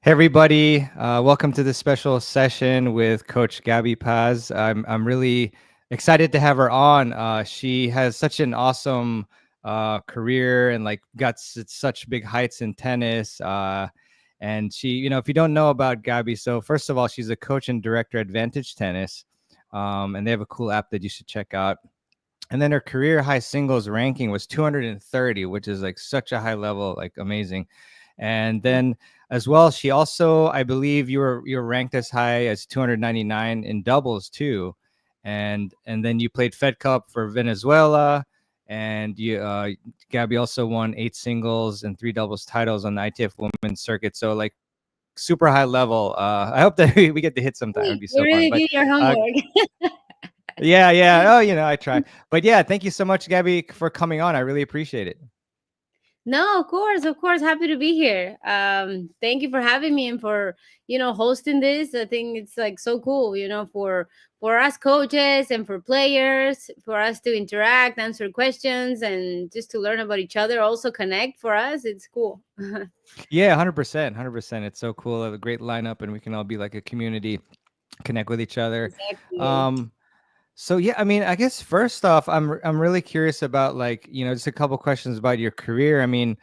Hey everybody, welcome to this special session with Coach Gaby Paz. I'm really excited to have her on. She has such an awesome career and like got such big heights in tennis. And she, if you don't know about Gaby, so first of all, she's a coach and director at Vantage Tennis, and they have a cool app that you should check out. And then her career high singles ranking was 230, which is like such a high level, like amazing. And then as well, she also, I believe you were ranked as high as 299 in doubles too. And then you played Fed Cup for Venezuela, and Gaby also won 8 singles and 3 doubles titles on the ITF Women's Circuit. So like super high level. I hope that we get to hit sometime. It'd be You so fun. really But did your uh, homework. yeah, yeah. Oh, I try. But yeah, thank you so much, Gaby, for coming on. I really appreciate it. No, of course. Happy to be here. Thank you for having me and for hosting this. I think it's like so cool. For us coaches and for players, for us to interact, answer questions, and just to learn about each other. Also connect for us. It's cool. Yeah, 100%, 100%. It's so cool. A great lineup, and we can all be like a community, connect with each other. Exactly. Um, so yeah, I mean, I guess first off, I'm really curious about like just a couple questions about your career. I mean,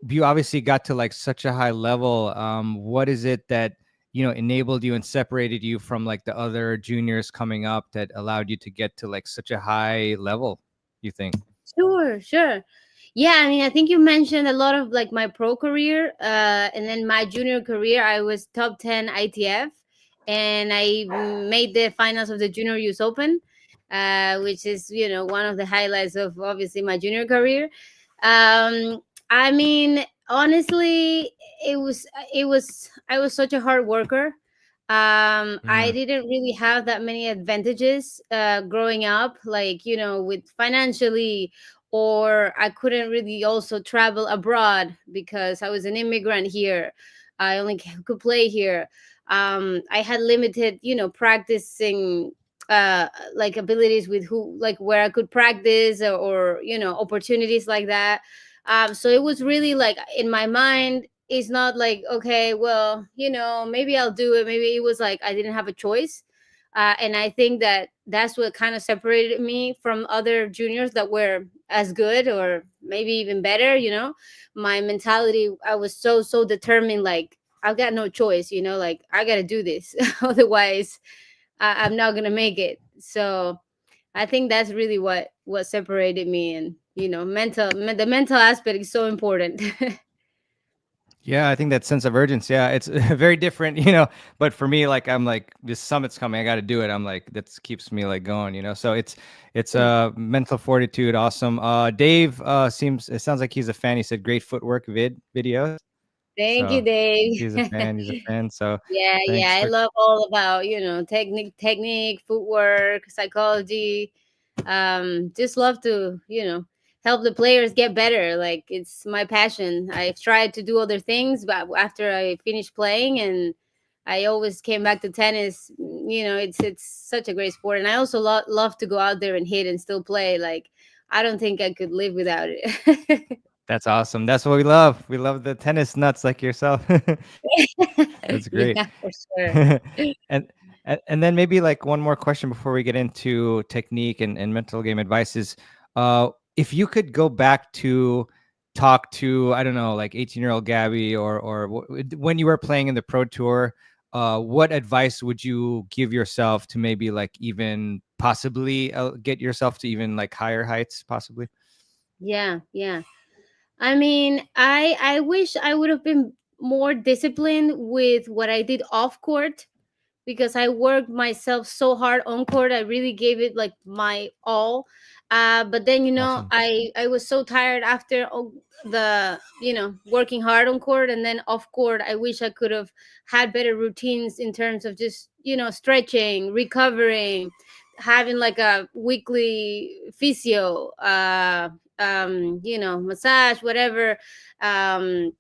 you obviously got to like such a high level. What is it that enabled you and separated you from like the other juniors coming up that allowed you to get to like such a high level? You think? Sure, sure. Yeah, I mean, I think you mentioned a lot of like my pro career, and then my junior career. I was top 10 ITF, and I made the finals of the Junior US Open, which is one of the highlights of obviously my junior career. I mean, honestly, I was such a hard worker. I Mm, didn't really have that many advantages growing up, like with financially, or I couldn't really also travel abroad because I was an immigrant here. I only could play here. I had limited, practicing like abilities with who, like where I could practice, or opportunities like that. So it was really like in my mind, it's not like, okay, well, maybe I'll do it. Maybe it was like I didn't have a choice. And I think that that's what kind of separated me from other juniors that were as good or maybe even better. My mentality, I was so determined, like I've got no choice, like I got to do this. Otherwise I'm not going to make it. So I think that's really what separated me. And the mental aspect is so important. yeah, I think that sense of urgency. Yeah, it's very different, But for me, like I'm like this summit's coming, I got to do it. I'm like that keeps me like going. So it's mental fortitude. Awesome. Dave it sounds like he's a fan. He said great footwork videos. Thank you, So Dave. he's a fan. He's a fan. So Yeah, yeah. thanks I for. love all about, technique, footwork, psychology. Just love to, help the players get better. Like it's my passion. I've tried to do other things, but after I finished playing, and I always came back to tennis. It's such a great sport, and I also love to go out there and hit and still play. Like I don't think I could live without it. That's awesome. That's what we love. We love the tennis nuts like yourself. That's great. Yeah, for sure. and and then maybe like one more question before we get into technique and mental game advice is if you could go back to talk to, I don't know, like 18-year-old Gaby, or when you were playing in the pro tour, what advice would you give yourself to maybe like even possibly get yourself to even like higher heights possibly? Yeah, yeah. I mean, I wish I would have been more disciplined with what I did off court, because I worked myself so hard on court. I really gave it like my all. But then Awesome. I was so tired after all the working hard on court, and then off court. I wish I could have had better routines in terms of just stretching, recovering, having like a weekly physio, massage, whatever, um,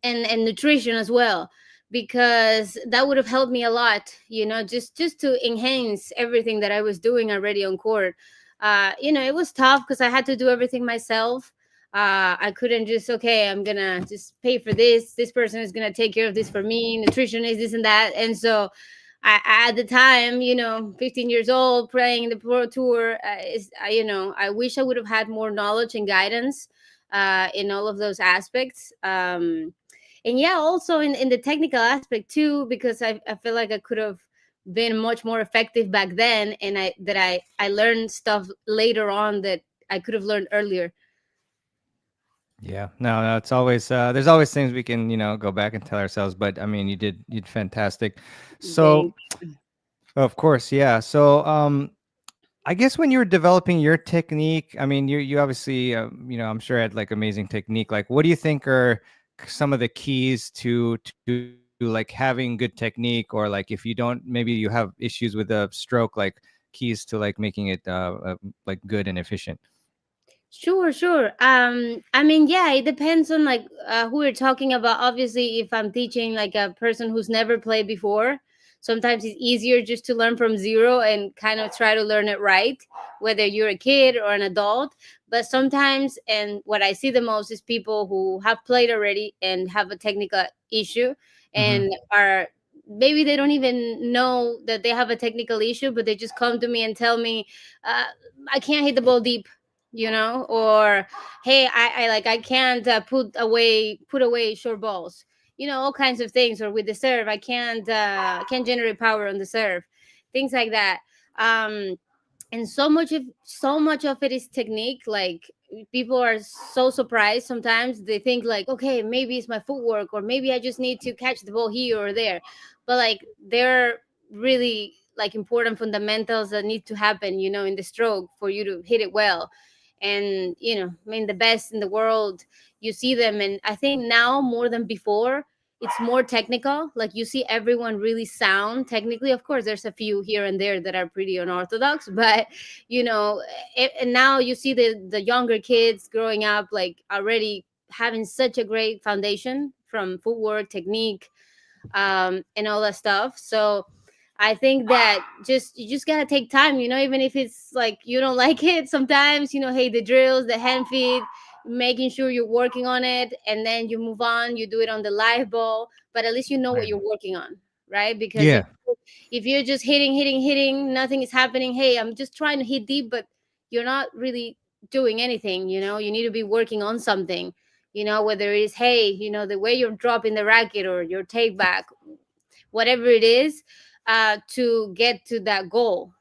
and nutrition as well, because that would have helped me a lot, just to enhance everything that I was doing already on court. It was tough because I had to do everything myself. I couldn't just, okay, I'm gonna just pay for this person is gonna take care of this for me, nutritionist, this and that. And so at the time, 15 years old, playing the pro tour, I wish I would have had more knowledge and guidance in all of those aspects. And yeah, also in the technical aspect too, because I feel like I could have been much more effective back then, and I learned stuff later on that I could have learned earlier. Yeah, no, it's always there's always things we can go back and tell ourselves. But I mean, you did fantastic. So Thank of course, yeah. So I guess when you were developing your technique, I mean, you obviously I'm sure had like amazing technique. Like, what do you think are some of the keys to like having good technique, or like if you don't, maybe you have issues with a stroke, like keys to like making it like good and efficient. Sure, sure. I mean, yeah, it depends on like who we're talking about. Obviously, if I'm teaching like a person who's never played before, sometimes it's easier just to learn from zero and kind of try to learn it right, whether you're a kid or an adult. But sometimes, and what I see the most is people who have played already and have a technical issue Hmm. and are, maybe they don't even know that they have a technical issue, but they just come to me and tell me, uh, I can't hit the ball deep, or hey, I can't put away short balls, all kinds of things. Or with the serve, I can't generate power on the serve, things like that. um and so much of it is technique. Like, people are so surprised sometimes. They think like, okay, maybe it's my footwork, or maybe I just need to catch the ball here or there. But like, there are really like important fundamentals that need to happen, in the stroke for you to hit it well. And I mean, the best in the world, you see them. And I think now more than before, it's more technical. Like, you see everyone really sound technically. Of course, there's a few here and there that are pretty unorthodox, but you know and now you see the younger kids growing up, like, already having such a great foundation from footwork, technique, and all that stuff. So I think that you just gotta take time, even if it's like you don't like it sometimes, hey, the drills, the hand feed, making sure you're working on it, and then you move on, you do it on the live ball, but at least you know what Right. you're working on, right? Because if Yeah. if you're just hitting, nothing is happening. Hey, I'm just trying to hit deep, but you're not really doing anything. You need to be working on something. Whether it is, hey, the way you're dropping the racket or your take back, whatever it is, to get to that goal.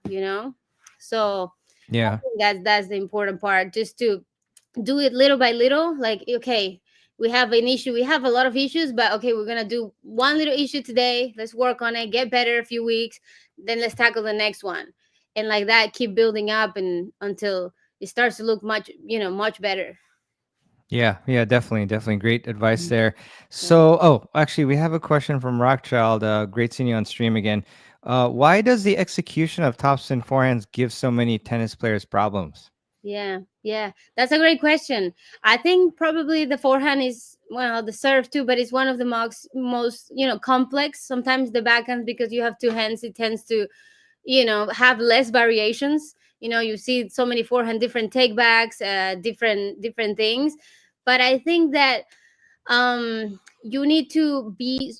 So I Yeah. think that's the important part, just to do it little by little. Like, okay, we have an issue, we have a lot of issues, but okay, we're gonna do one little issue today, let's work on it, get better a few weeks, then let's tackle the next one. And like that, keep building up, and until it starts to look much better. Yeah, yeah, definitely, definitely. Great advice Mhm. there. Thanks. So, oh, actually, we have a question from Rockchild. Great seeing you on stream again. Why does the execution of topspin forehands give so many tennis players problems? Yeah, yeah, that's a great question. I think probably the forehand is, well, the serve too, but it's one of the most complex. Sometimes the backhand, because you have two hands, it tends to have less variations. You see so many forehand, different takebacks, different things. But I think that you need to be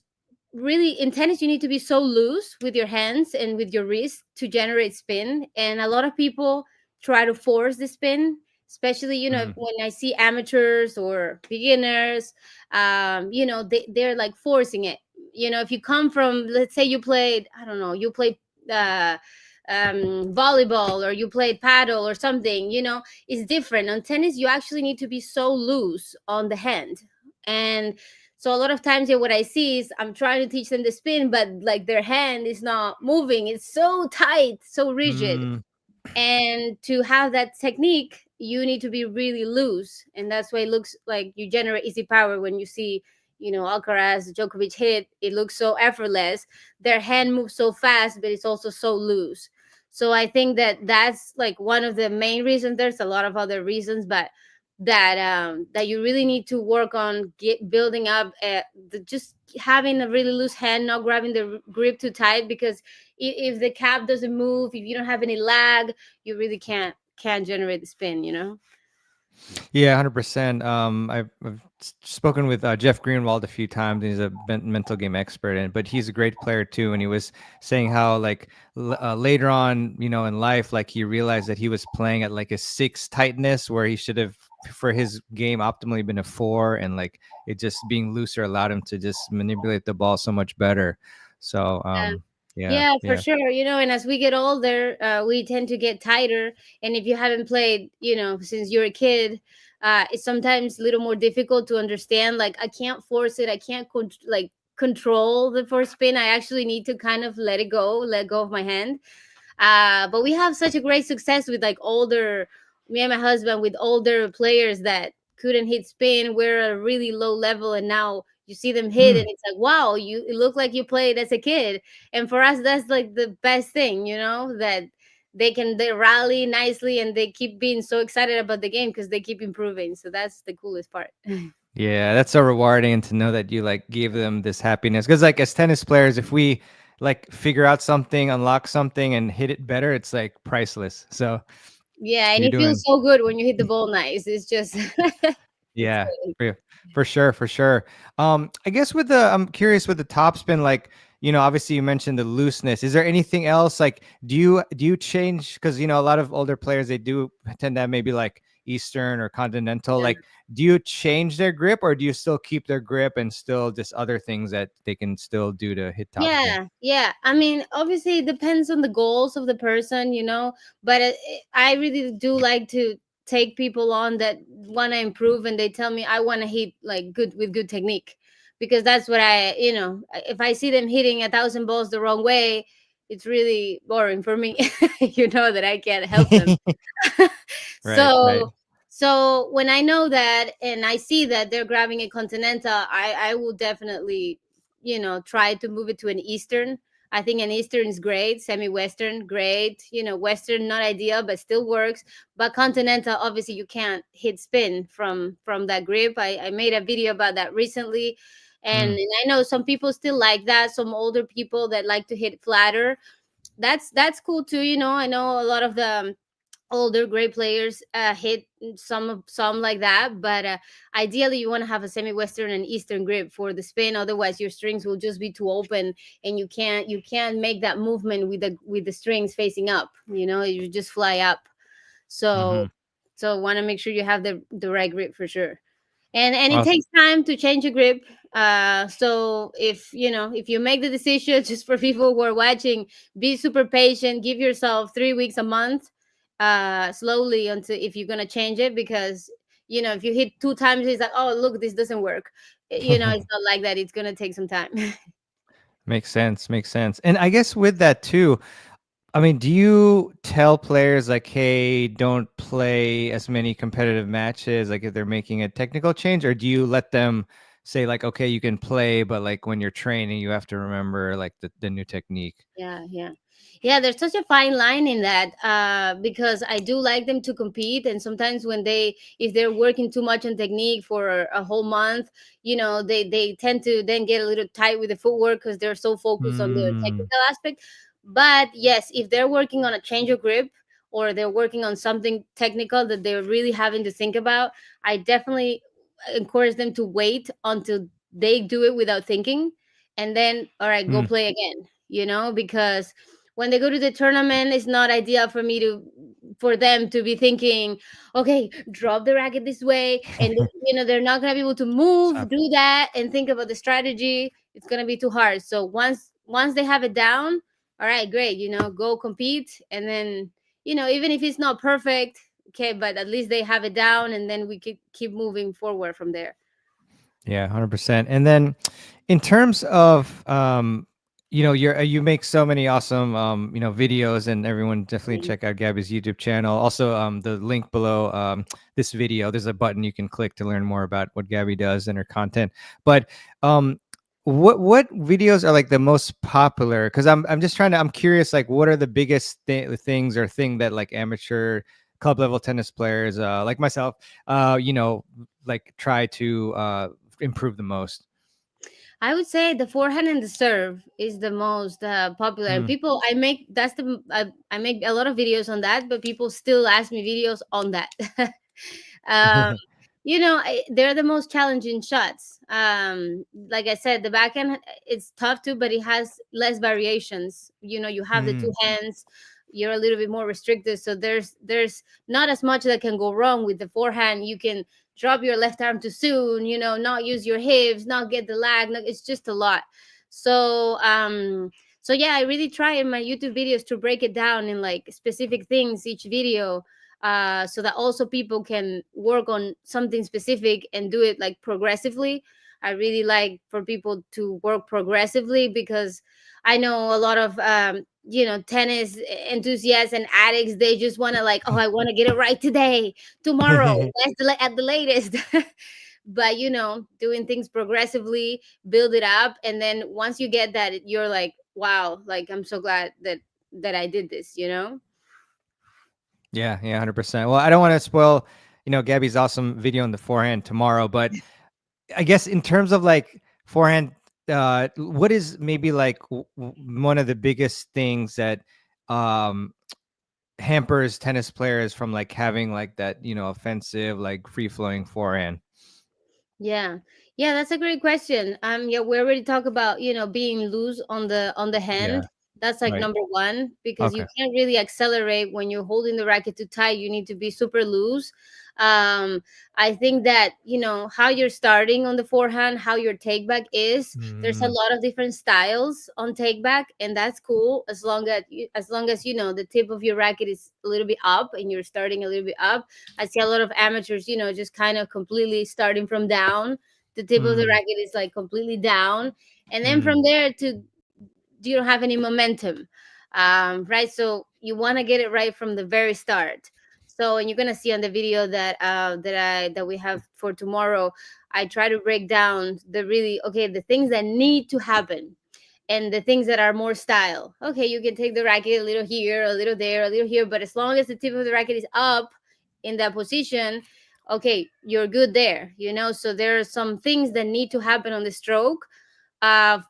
really, in tennis, you need to be so loose with your hands and with your wrist to generate spin. And a lot of people try to force the spin, especially Mm, when I see amateurs or beginners. They're like forcing it. If you come from, let's say, you played, I don't know, you played uh volleyball, or you played paddle or something. It's different. On tennis, you actually need to be so loose on the hand. And so a lot of times, yeah, what I see is I'm trying to teach them the spin, but like their hand is not moving. It's so tight, so rigid. mm, And to have that technique, you need to be really loose. And that's why it looks like you generate easy power when you see, Alcaraz, Djokovic hit. It looks so effortless. Their hand moves so fast, but it's also so loose. So I think that that's like one of the main reasons. There's a lot of other reasons, but that you really need to work on building up, just having a really loose hand, not grabbing the grip too tight. Because if the cap doesn't move, if you don't have any lag, you really can't generate the spin. Yeah, 100%. I've spoken with Jeff Greenwald a few times. He's a mental game expert, and but he's a great player too. And he was saying how like later on, in life, like he realized that he was playing at like a six tightness where he should have, for his game, optimally been a four, and like it just being looser allowed him to just manipulate the ball so much better. So, Yeah. yeah, Yeah, for yeah. sure. And as we get older, we tend to get tighter. And if you haven't played, since you're a kid, it's sometimes a little more difficult to understand. Like, I can't force it. I can't like control the force spin. I actually need to kind of let go of my hand. But we have such a great success with like older, me and my husband, with older players that couldn't hit spin. We're at a really low level, and now you see them hit, and Mm. it's like, wow, it looked like you played as a kid. And for us, that's like the best thing, that they rally nicely and they keep being so excited about the game because they keep improving. So that's the coolest part. Yeah, that's so rewarding, and to know that you like gave them this happiness. Because like as tennis players, if we like figure out something, unlock something, and hit it better, it's like priceless. So Yeah, and you're it feels doing, so good when you hit the ball nice. It's just it's yeah, great. for sure, for sure. I guess I'm curious with the topspin, like, obviously you mentioned the looseness. Is there anything else? Like, do you change? Because a lot of older players, they do tend to have maybe like Eastern or Continental. Yeah. Like, do you change their grip, or do you still keep their grip and still just other things that they can still do to hit topspin? Yeah. I mean, obviously, it depends on the goals of the person, but I really do like to take people on that want to improve, and they tell me I want to hit like good with good technique, because that's what if I see them hitting 1,000 balls the wrong way, it's really boring for me, that I can't help them. Right, right. so so when I know that and I see that they're grabbing a continental, I will definitely try to move it to an eastern. I think an eastern is great, semi-western great, western not ideal but still works. But continental, obviously you can't hit spin from that grip. I made a video about that recently, and Mm, I know some people still like that, some older people that like to hit flatter. That's cool too. I know a lot of the older great players hit some like that, but ideally you want to have a semi-western and eastern grip for the spin. Otherwise your strings will just be too open, and you can't make that movement with the strings facing up. You just fly up. mm-hmm. So want to make sure you have the right grip for sure. And it Awesome. takes time to change a grip. So if you make the decision, just for people who are watching, be super patient, give yourself 3 weeks, a month, slowly, until if you're gonna change it. Because if you hit two times, it's like, oh look, this doesn't work. It's not like that. It's gonna take some time. Makes sense. Makes sense. And I guess with that too, I mean, do you tell players like, hey, don't play as many competitive matches, like if they're making a technical change, or do you let them say like, okay, you can play, but like when you're training, you have to remember like the new technique? Yeah, there's such a fine line in that, because I do like them to compete. And sometimes if they're working too much on technique for a whole month, they tend to then get a little tight with the footwork because they're so focused on the Mm, technical aspect. But yes, if they're working on a change of grip, or they're working on something technical that they're really having to think about, I definitely encourage them to wait until they do it without thinking, and then, all right, go mm. play again. Because when they go to the tournament, it's not ideal for them to be thinking, okay, drop the racket this way, and they're not going to be able to move, Stop. do that, and think about the strategy. It's going to be too hard. So once they have it down, all right, great, go compete. And then, even if it's not perfect, okay, but at least they have it down, and then we could keep moving forward from there. Yeah, 100%. And then in terms of you make so many awesome videos, and everyone definitely check out Gabby's YouTube channel. Also, the link below this video, there's a button you can click to learn more about what Gabby does and her content. But um what videos are like the most popular? Because I'm just trying to, I'm curious, like what are the biggest things or thing that like amateur club level tennis players like myself like try to improve the most? I would say the forehand and the serve is the most popular. And Mm, people, I make a lot of videos on that, but people still ask me videos on that. um, they're the most challenging shots. Like I said, the backhand it's tough too, but it has less variations. You have the two Mm. hands. You're a little bit more restricted, so there's not as much that can go wrong with the forehand. You can drop your left arm too soon, not use your hips, not get the lag. No, it's just a lot. So yeah, I really try in my YouTube videos to break it down in like specific things each video, so that also people can work on something specific and do it like progressively. I really like for people to work progressively, because I know a lot of tennis enthusiasts and addicts. They just want to like, oh, I want to get it right today, tomorrow, at the latest. But doing things progressively, build it up, and then once you get that, you're like, wow, like I'm so glad that I did this. Yeah, yeah, 100%. Well, I don't want to spoil, Gabby's awesome video on the forehand tomorrow, but I guess in terms of like forehand, what is maybe like one of the biggest things that um hampers tennis players from like having like that, offensive, like free flowing forehand? Yeah. Yeah, that's a great question. Yeah, we already talked about, being loose on the Yeah, hand. That's like right. number one, because you Okay. can't really accelerate when you're holding the racket too tight. You need to be super loose. Um, I think that, how you're starting on the forehand, how your take back is. There's a Mm, lot of different styles on take back, and that's cool as long as the tip of your racket is a little bit up and you're starting a little bit up. I see a lot of amateurs, just kind of completely starting from down. The tip of the mm, racket is like completely down, and then mm, from there to you don't have any momentum, right? So you want to get it right from the very start. So, and you're gonna see on the video that we have for tomorrow, I try to break down the things that need to happen and the things that are more style. Okay, you can take the racket a little here, a little there, a little here, but as long as the tip of the racket is up in that position, okay, you're good there. So there are some things that need to happen on the stroke,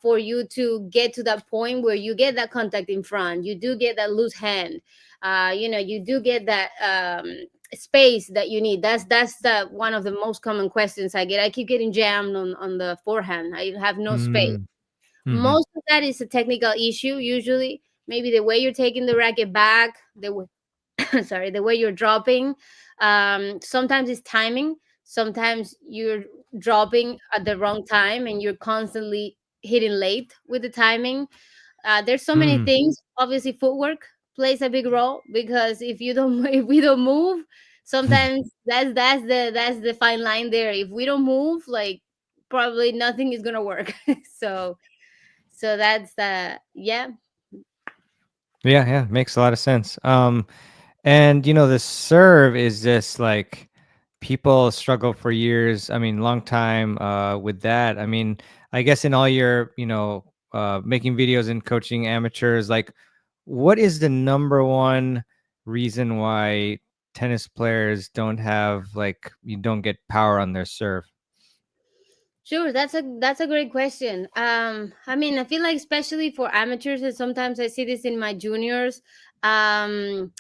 for you to get to that point where you get that contact in front. You do get that loose hand. You do get that space that you need. That's the one of the most common questions I get. I keep getting jammed on the forehand. I have no space. mm, mhm, Most of that is a technical issue usually. Maybe the way you're taking the racket back, the way sorry, the way you're dropping. Sometimes it's timing. Sometimes you're dropping at the wrong time and you're constantly hitting late with the timing. There's so many mm. things. Obviously footwork plays a big role, because if you don't if we don't move, sometimes that's the fine line there. If we don't move, like, probably nothing is gonna work. So that's the yeah. Yeah, yeah, makes a lot of sense. And the serve is just like people struggle for years. I mean, long time with that. I mean, I guess in all your, making videos and coaching amateurs, like what is the number one reason why tennis players don't have like you don't get power on their serve? Sure, that's a great question. I mean, I feel like especially for amateurs, and sometimes I see this in my juniors. Um,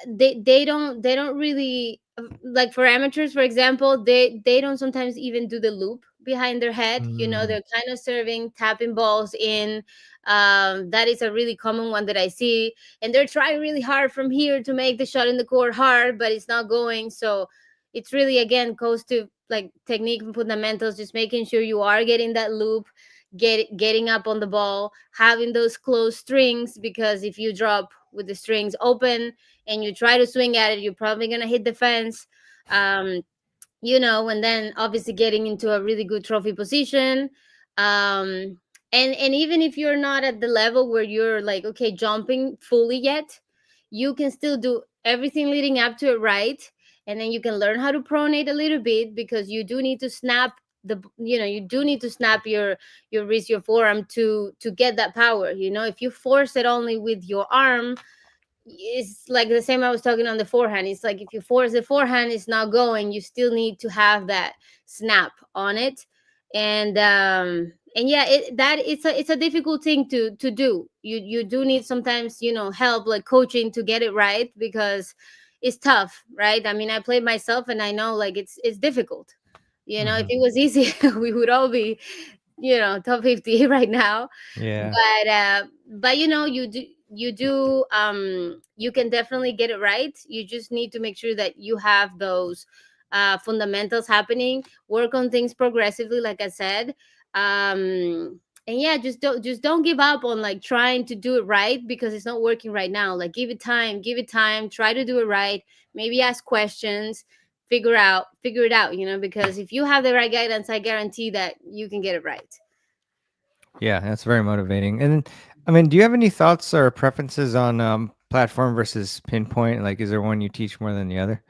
they don't really, like, for amateurs, for example, they don't sometimes even do the loop behind their head. Mm, They're kind of serving, tapping balls in. That is a really common one that I see, and they're trying really hard from here to make the shot in the court hard, but it's not going. So it's really, again, goes to like technique and fundamentals, just making sure you are getting that loop, getting up on the ball, having those closed strings, because if you drop with the strings open and you try to swing at it, you're probably going to hit the fence. um and then obviously getting into a really good trophy position. And even if you're not at the level where you're like, okay, jumping fully yet, you can still do everything leading up to it right. And then you can learn how to pronate a little bit, because you do need to snap you do need to snap your wrist, your forearm, to get that power. If you force it only with your arm, it's like the same I was talking on the forehand. It's like if you force the forehand, it's not going. You still need to have that snap on it. And yeah, it's a difficult thing to do. You do need sometimes, help, like coaching, to get it right, because is tough, right? I mean, I played myself and I know like it's difficult. If Hmm. it was easy, we would all be, top 50 right now. Yeah. But you can definitely get it right. You just need to make sure that you have those fundamentals happening, work on things progressively, like I said. And yeah, just don't give up on like trying to do it right because it's not working right now. Like give it time, try to do it right, maybe ask questions, figure it out, because if you have the right guidance, I guarantee that you can get it right. Yeah, that's very motivating. And I mean, do you have any thoughts or preferences on platform versus pinpoint? Like, is there one you teach more than the other?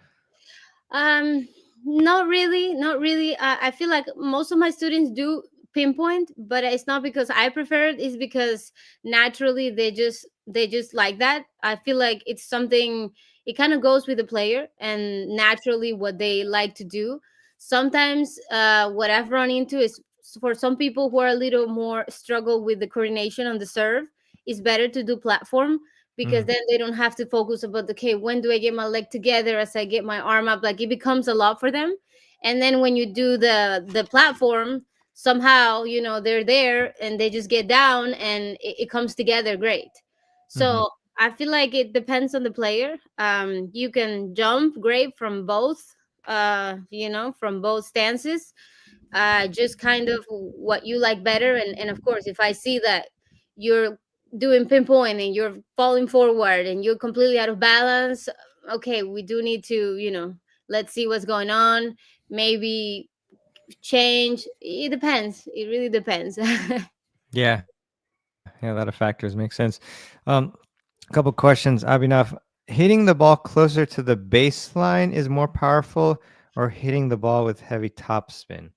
Um, not really, not really. I feel like most of my students do pinpoint, but it's not because I prefer it. It's because naturally they just like that. I feel like it's something. It kind of goes with the player and naturally what they like to do. Sometimes, what I've run into is for some people who are a little more struggle with the coordination on the serve, it's better to do platform because Mm. then they don't have to focus about, okay, when do I get my leg together as I get my arm up, like it becomes a lot for them. And then when you do the platform, somehow they're there and they just get down and it comes together great. Hmm. So I feel like it depends on the player. You can jump great from both, from both stances, just kind of what you like better. And of course, if I see that you're doing pinpoint and you're falling forward and you're completely out of balance, okay, we do need to, let's see what's going on, maybe change. It depends, it really depends. Yeah, yeah, a lot of factors make sense. Um, a couple questions, Abhinav. Hitting the ball closer to the baseline is more powerful, or hitting the ball with heavy topspin?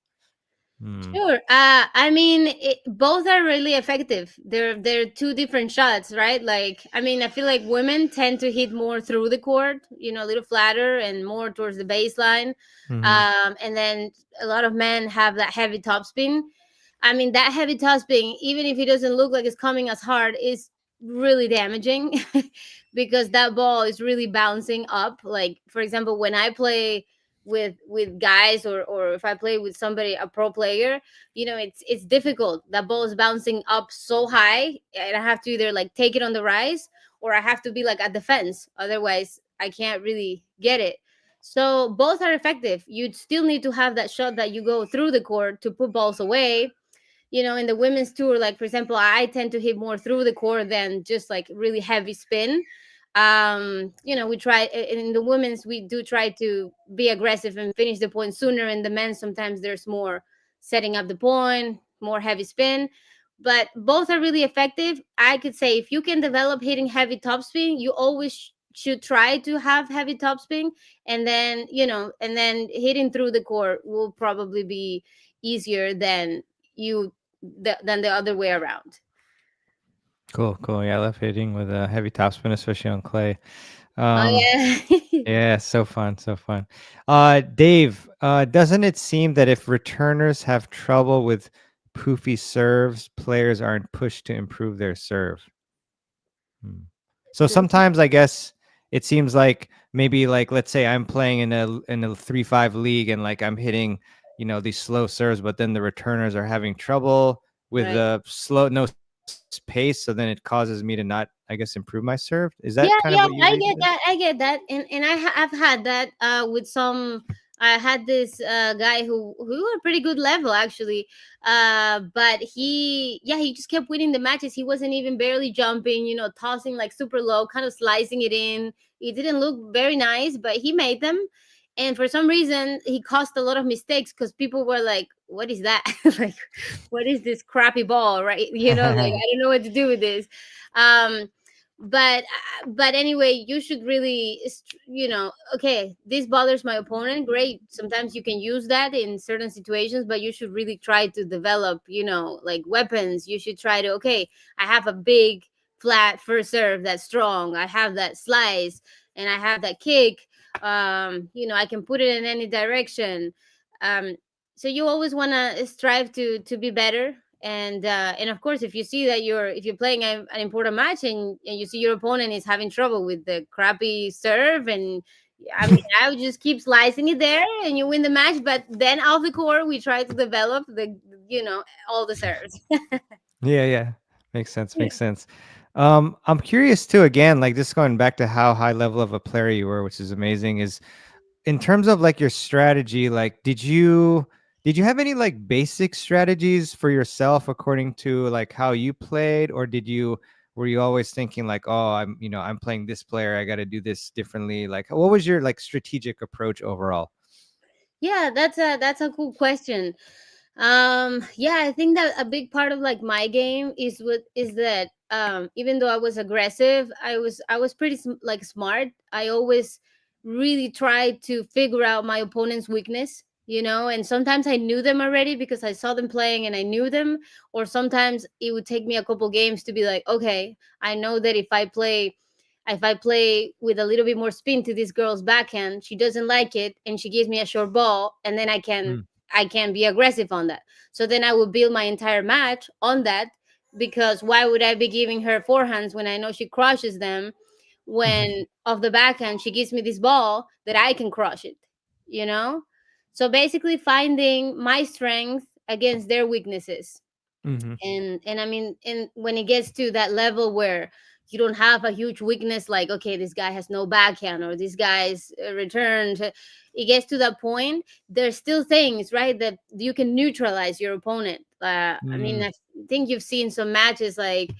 Hmm. Sure. I mean, both are really effective. They're two different shots, right? Like, I mean, I feel like women tend to hit more through the court, a little flatter and more towards the baseline. Hmm. And then a lot of men have that heavy topspin. I mean, that heavy topspin, even if it doesn't look like it's coming as hard, is really damaging because that ball is really bouncing up. Like, for example, when I play with guys, or if I play with somebody, a pro player, it's difficult. That ball is bouncing up so high, and I have to either like take it on the rise, or I have to be like at the fence. Otherwise, I can't really get it. So both are effective. You still need to have that shot that you go through the court to put balls away. In the women's tour, like for example, I tend to hit more through the core than just like really heavy spin. We try in the women's, we do try to be aggressive and finish the point sooner. In the men, sometimes there's more setting up the point, more heavy spin, but both are really effective. I could say if you can develop hitting heavy topspin, you always should try to have heavy topspin, and then hitting through the core will probably be easier you than the other way around. Cool, cool. Yeah, I love hitting with a heavy topspin, especially on clay. Oh Um, yeah. yeah, so fun, so fun. Dave, doesn't it seem that if returners have trouble with poofy serves, players aren't pushed to improve their serve? Hmm. So sometimes I guess it seems like maybe like let's say I'm playing in a 3-5 league and like I'm hitting, these slow serves, but then the returners are having trouble with Right. the slow no pace, so then it causes me to not, I guess, improve my serve. Is that kind of Yeah, what you yeah, read I into get it? that. I get that, and I've had that with some. I had this guy who were pretty good level actually, but he just kept winning the matches. He wasn't even barely jumping, tossing like super low, kind of slicing it in. It didn't look very nice, but he made them. And for some reason, he caused a lot of mistakes because people were like, "What is that? Like, what is this crappy ball?" Right? Like I don't know what to do with this. Um, but anyway, you should really okay, this bothers my opponent, great, sometimes you can use that in certain situations, but you should really try to develop, like weapons. You should try to, okay, I have a big flat first serve that's strong, I have that slice, and I have that kick. I can put it in any direction. um so you always want to strive to be better. And of course, if you see that if you're playing an important match, and you see your opponent is having trouble with the crappy serve, and I mean, I would just keep slicing it there, and you win the match. But then off the court, we try to develop all the serves. Yeah, yeah. Makes sense. Makes sense. I'm curious too, again, like just going back to how high level of a player you were, which is amazing, is in terms of like your strategy, like did you have any like basic strategies for yourself according to like how you played, or were you always thinking like, oh, I'm playing this player, I got to do this differently? Like, what was your like strategic approach overall? Yeah, that's a cool question. Yeah, I think that a big part of like my game is that even though I was aggressive, I was pretty like smart. I always really tried to figure out my opponent's weakness, and sometimes I knew them already because I saw them playing and I knew them, or sometimes it would take me a couple games to be like, okay, I know that if I play with a little bit more spin to this girl's backhand, she doesn't like it and she gives me a short ball, and then I can be aggressive on that. So then I will build my entire match on that, because why would I be giving her forehands when I know she crushes them, when off the backhand she gives me this ball that I can crush it, you know? So basically finding my strength against their weaknesses. Mm-hmm. And I mean, and when it gets to that level where you don't have a huge weakness, like, okay, this guy has no backhand, or this guy's returned, it gets to that point, there's still things, right, that you can neutralize your opponent. I mean, Mm-hmm. I think you've seen some matches like,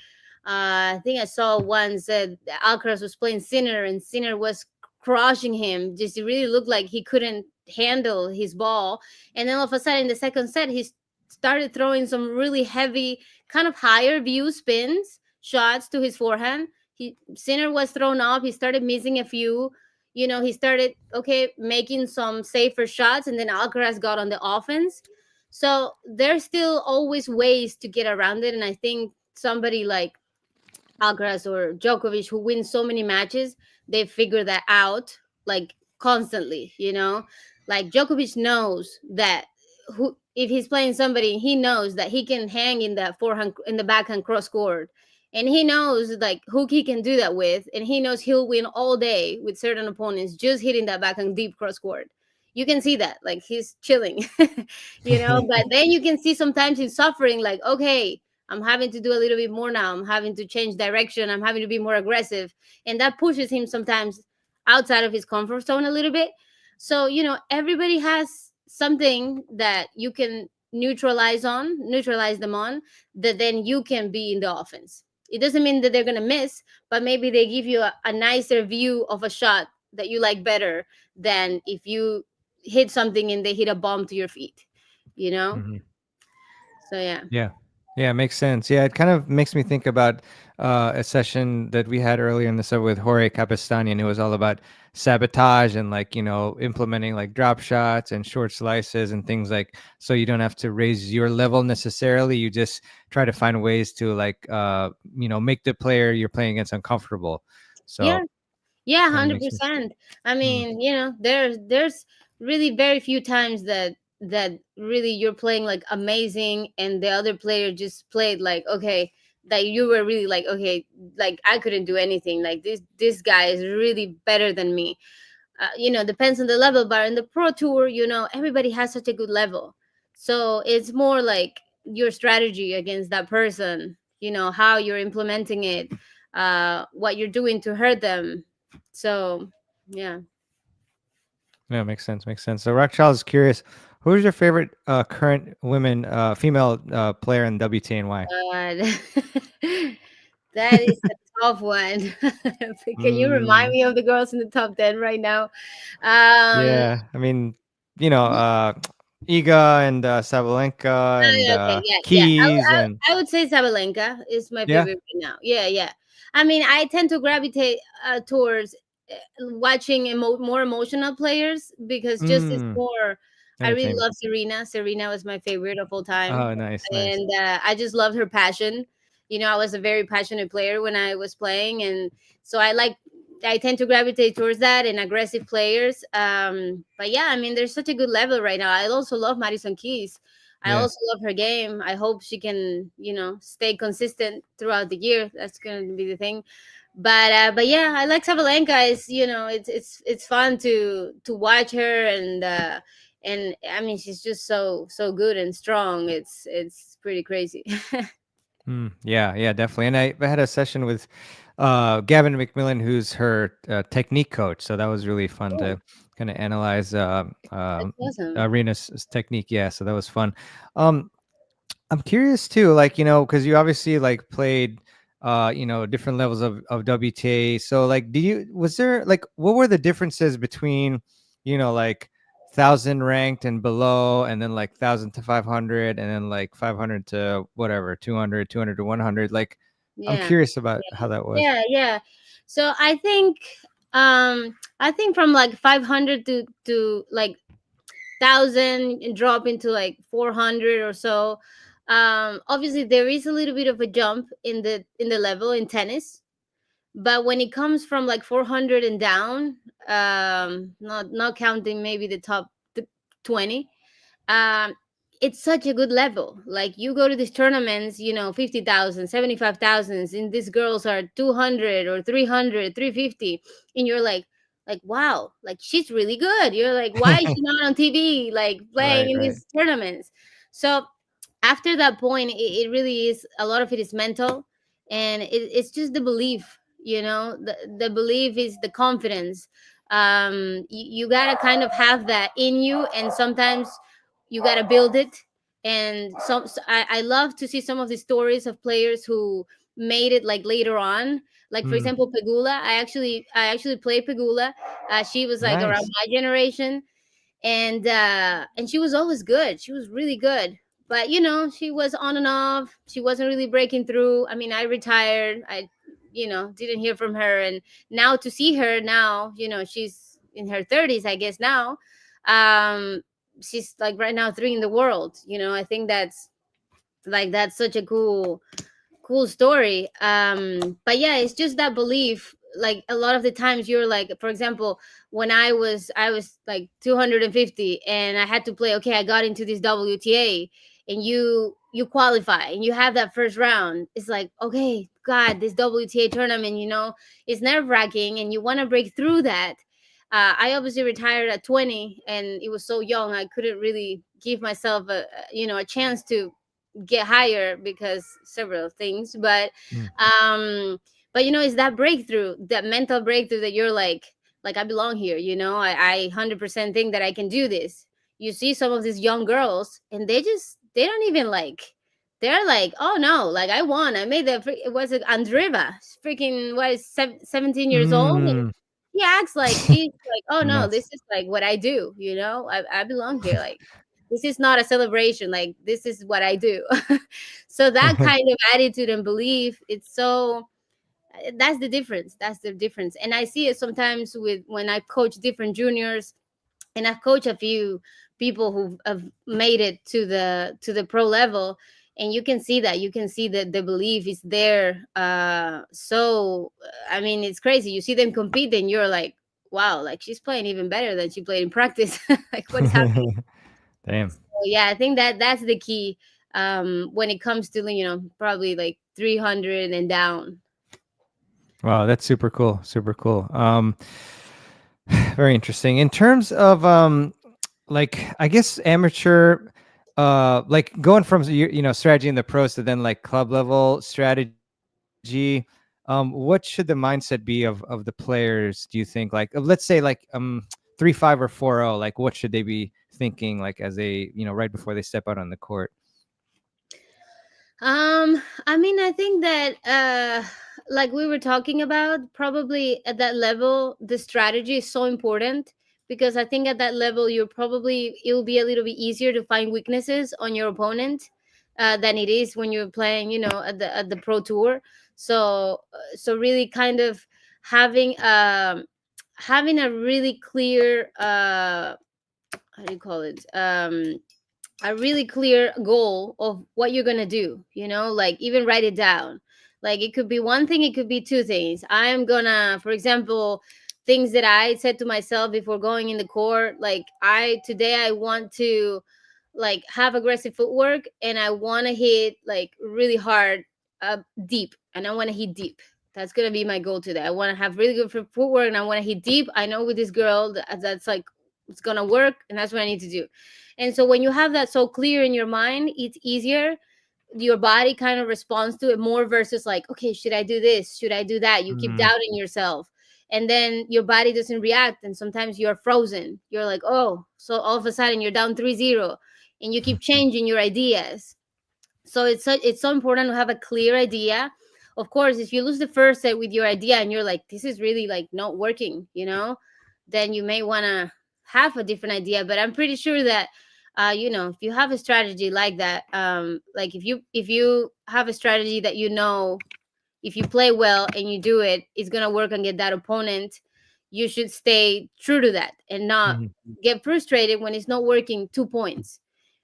I think I saw once that Alcaraz was playing Sinner, and Sinner was crushing him. Just it really looked like he couldn't handle his ball. And then all of a sudden, in the second set, he started throwing some really heavy, kind of higher view spins shots to his forehand. Sinner was thrown off. He started missing a few. He started making some safer shots, and then Alcaraz got on the offense. So there's still always ways to get around it, and I think somebody like Alcaraz or Djokovic, who win so many matches, they figure that out like constantly. Like Djokovic knows that who if he's playing somebody, he knows that he can hang in that forehand in the backhand cross court, and he knows like who he can do that with, and he knows he'll win all day with certain opponents just hitting that backhand deep cross court. You can see that like he's chilling, But then you can see sometimes he's suffering, like, okay, I'm having to do a little bit more now. I'm having to change direction. I'm having to be more aggressive. And that pushes him sometimes outside of his comfort zone a little bit. So, everybody has something that you can neutralize them on, that then you can be in the offense. It doesn't mean that they're going to miss, but maybe they give you a nicer view of a shot that you like better than if you hit something and they hit a bomb to your feet, you know? Mm-hmm. So, yeah. Yeah. Yeah, makes sense. Yeah, it kind of makes me think about a session that we had earlier in the summer with Jorge Capestani, it was all about sabotage and like, implementing like drop shots and short slices and things like, so you don't have to raise your level necessarily. You just try to find ways to like, make the player you're playing against uncomfortable. Yeah. So Yeah, kind of makes me. 100%. I Mm, mean, there's really very few times that really you're playing like amazing, and the other player just played like, okay, that you were really like, okay, like I couldn't do anything. Like this guy is really better than me. Depends on the level, but in the pro tour, everybody has such a good level. So it's more like your strategy against that person, how you're implementing it, what you're doing to hurt them. So, yeah. yeah, makes sense. Makes sense. So Rock is curious, who's your favorite current women, female player in WTA and why? Uh, that is a tough one. Can you remind Mm. me of the girls in the top 10 right now? Um, Yeah, I mean, Iga and Sabalenka and Okay, yeah, yeah. Keys and I would say Sabalenka is my yeah. favorite right now. Yeah, yeah. I mean, I tend to gravitate towards watching more emotional players, because just it's Mm, more. I really entertainment. love Serena. Serena was my favorite of all time, Oh, nice, nice. and I just loved her passion. I was a very passionate player when I was playing, and so I tend to gravitate towards that and aggressive players. But yeah, I mean, there's such a good level right now. I also love Madison Keys. I Yeah. also love her game. I hope she can, stay consistent throughout the year. That's going to be the thing. But yeah, I like Sabalenka. It's it's fun to watch her, and I mean she's just so good and strong. It's pretty crazy. Yeah, yeah, definitely. And I had a session with Gavin McMillan, who's her technique coach. So that was really fun Oh, to kind of analyze that's awesome. Arena's technique. Yeah, so that was fun. Um, I'm curious too, like, because you obviously like played, different levels of WTA. So like, was there like, what were the differences between, like 1,000 ranked and below, and then like 1,000 to 500, and then like 500 to whatever, 200, 200 to 100. Like, I'm Yeah. curious about how that was. Yeah. So I think from like 500 to like 1,000 and drop into like 400 or so. Obviously there is a little bit of a jump in the level in tennis, but when it comes from like 400 and down, not counting maybe the top 20, um it's such a good level. Like you go to these tournaments, 50,000, 75,000, and these girls are 200 or 300, 350, and you're like wow, like she's really good. You're like, why is she not on TV like playing Right, in right. these tournaments? So after that point, it really is, a lot of it is mental, and it's just the belief. The belief is the confidence. You gotta kind of have that in you, and sometimes you gotta build it. And I love to see some of the stories of players who made it like later on, like for Mm, example Pegula. I actually played Pegula. She was like around nice. my generation, and she was always good. She was really good, but she was on and off. She wasn't really breaking through. I mean, I retired. I didn't hear from her, and now to see her now, she's in her 30s, I guess now. um she's like right now three in the world. I think that's such a cool story. But yeah, it's just that belief. Like a lot of the times you're like, for example, when I was like 250 and I had to play, okay, I got into this WTA, and you qualify and you have that first round. It's like, okay, god, this WTA tournament, is nerve-wracking, and you want to break through that. I obviously retired at 20, and it was so young I couldn't really give myself a chance to get higher because several things. Mm. But it's that breakthrough, that mental breakthrough, that you're like I belong here. I 100% think that I can do this. You see some of these young girls, and they don't even like, they're like, oh no, like I won, I made it was it Andriva, freaking what is 17 years old, and Mm. he acts like she's like, oh no, this Nuts. is like what I do. I belong here. Like this is not a celebration, like this is what I do. So that kind of attitude and belief, it's so, that's the difference. And I see it sometimes with when I coach different juniors, and I've coached a few people who have made it to the pro level, and you can see that the belief is there. I mean, it's crazy. You see them compete, and you're like, wow, like she's playing even better than she played in practice. Like what is happening? Damn. Yeah, I think that's the key, when it comes to probably like 300 and down. Wow, that's super cool. Super cool. Very interesting. In terms of like, I guess amateur, like going from strategy in the pros to then like club level strategy. What should the mindset be of the players? Do you think? Like, let's say like 3-5 or 4-0. Like, what should they be thinking? Like, as they right before they step out on the court. I mean, I think that like we were talking about, probably at that level the strategy is so important, because I think at that level it'll be a little bit easier to find weaknesses on your opponent, than it is when you're playing, at the pro tour. So really kind of having having a really clear, how do you call it, a really clear goal of what you're gonna do. Like even write it down. Like it could be one thing, it could be two things. I am gonna, for example, things that I said to myself before going in the court, like I want to like have aggressive footwork, and I want to hit like really hard, deep, and I want to hit deep. That's gonna be my goal today. I want to have really good footwork, and I want to hit deep. I know with this girl that's like it's gonna work, and that's what I need to do. And so when you have that so clear in your mind, it's easier. Your body kind of responds to it more versus like, okay, should I do this, should I do that? You keep Mm, doubting yourself, and then your body doesn't react, and sometimes you're frozen. You're like, oh, so all of a sudden you're down 3-0, and you keep changing your ideas. So it's so important to have a clear idea. Of course, if you lose the first set with your idea and you're like, this is really like not working, then you may want to have a different idea. But I'm pretty sure that if you have a strategy like that, like if you have a strategy that if you play well and you do it, it's gonna work and get that opponent. You should stay true to that and not mhm, get frustrated when it's not working 2 points,